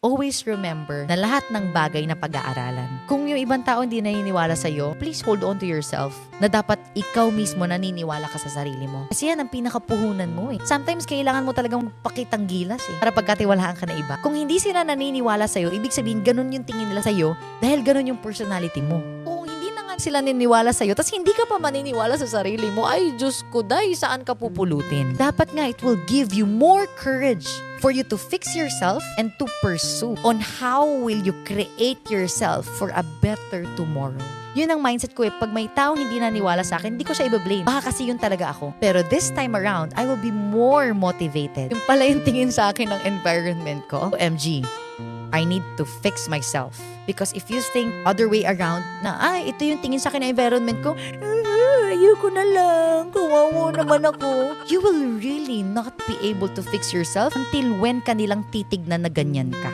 always remember na lahat ng bagay na pag-aaralan. Kung yung ibang tao hindi naniniwala sa'yo, please hold on to yourself na dapat ikaw mismo naniniwala ka sa sarili mo. Kasi yan ang pinakapuhunan mo eh. Sometimes kailangan mo talagang magpakitang gilas eh, para pagkatiwalaan ka na iba. Kung hindi sila naniniwala sa'yo, ibig sabihin ganun yung tingin nila sa'yo dahil ganun yung personality mo. Kung hindi na nga sila naniniwala sa'yo, tas hindi ka pa maniniwala sa sarili mo, ay Diyos ko, day, saan ka pupulutin? Dapat nga, it will give you more courage for you to fix yourself and to pursue on how will you create yourself for a better tomorrow. Yun ang mindset ko eh. Pag may taong hindi naniwala sa akin, hindi ko siya i-blame. Baka kasi yun talaga ako. Pero this time around, I will be more motivated. Yung pala yung tingin sa akin ng environment ko. OMG, I need to fix myself. Because if you think other way around, na ito yung tingin sa akin ng environment ko, ayoko na lang, kawawa naman ako. You will really not be able to fix yourself until when kanilang titignan na ganyan ka.